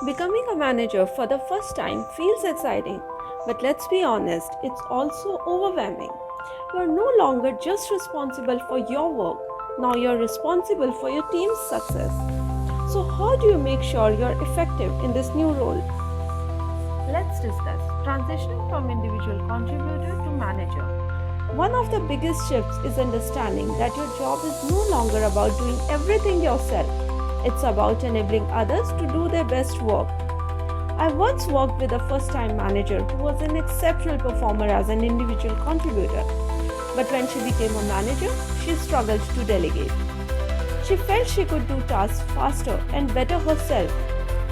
Becoming a manager for the first time feels exciting, but let's be honest, it's also overwhelming. You're no longer just responsible for your work, now you're responsible for your team's success. So, how do you make sure you're effective in this new role? Let's discuss transitioning from individual contributor to manager. One of the biggest shifts is understanding that your job is no longer about doing everything yourself. It's about enabling others to do their best work. I once worked with a first time manager who was an exceptional performer as an individual contributor. But when she became a manager, she struggled to delegate. She felt she could do tasks faster and better herself.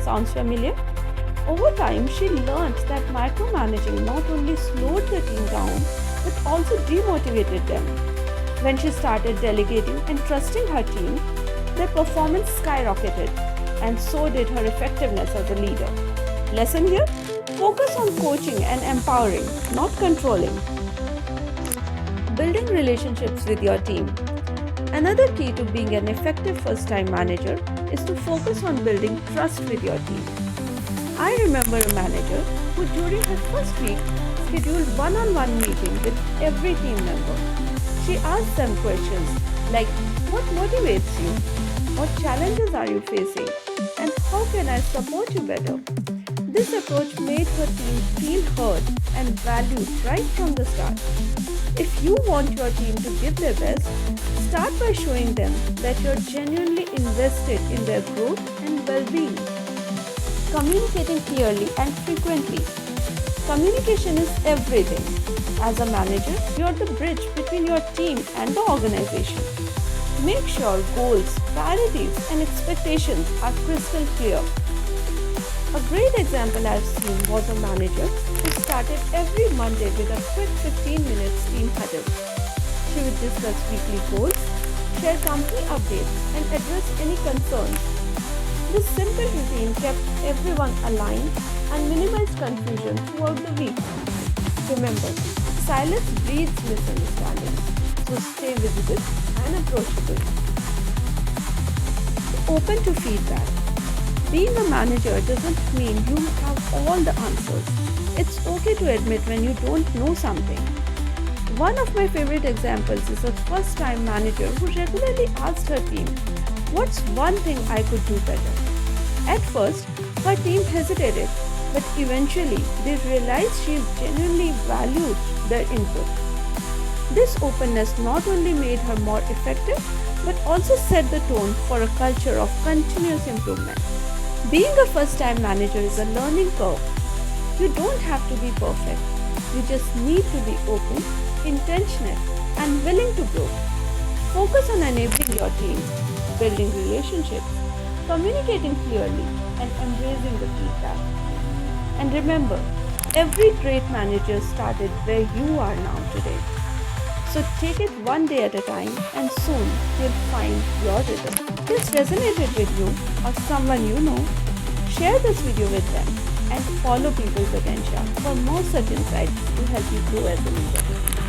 Sounds familiar? Over time, she learned that micromanaging not only slowed the team down but also demotivated them. When she started delegating and trusting her team, their performance skyrocketed, and so did her effectiveness as a leader. Lesson here? Focus on coaching and empowering, not controlling. Building relationships with your team. Another key to being an effective first time manager is to focus on building trust with your team. I remember a manager who, during her first week, scheduled one-on-one meeting with every team member. She asked them questions like, what motivates you? What challenges are you facing? And how can I support you better? This approach made her team feel heard and valued right from the start. If you want your team to give their best, start by showing them that you're genuinely invested in their growth and well-being. Communicating clearly and frequently. Communication is everything. As a manager, you're the bridge between your team and the organization. Make sure goals, priorities, and expectations are crystal clear. A great example I've seen was a manager who started every Monday with a quick 15-minute team huddle. She would discuss weekly goals, share company updates, and address any concerns. This simple routine kept everyone aligned and minimized confusion throughout the week. Remember, silence breeds misunderstandings, so stay visible and approachable. Open to feedback. Being a manager doesn't mean you have all the answers. It's okay to admit when you don't know something. One of my favorite examples is a first-time manager who regularly asked her team, "What's one thing I could do better?" At first, her team hesitated, but eventually they realized she genuinely valued their input. This openness not only made her more effective, but also set the tone for a culture of continuous improvement. Being a first-time manager is a learning curve. You don't have to be perfect. You just need to be open, intentional, and willing to grow. Focus on enabling your team, building relationships, communicating clearly, and embracing the feedback. And remember, every great manager started where you are now today. So take it one day at a time, and soon you'll find your rhythm. If this resonated with you or someone you know, share this video with them and follow People's Potentia for more such insights to help you grow as a leader.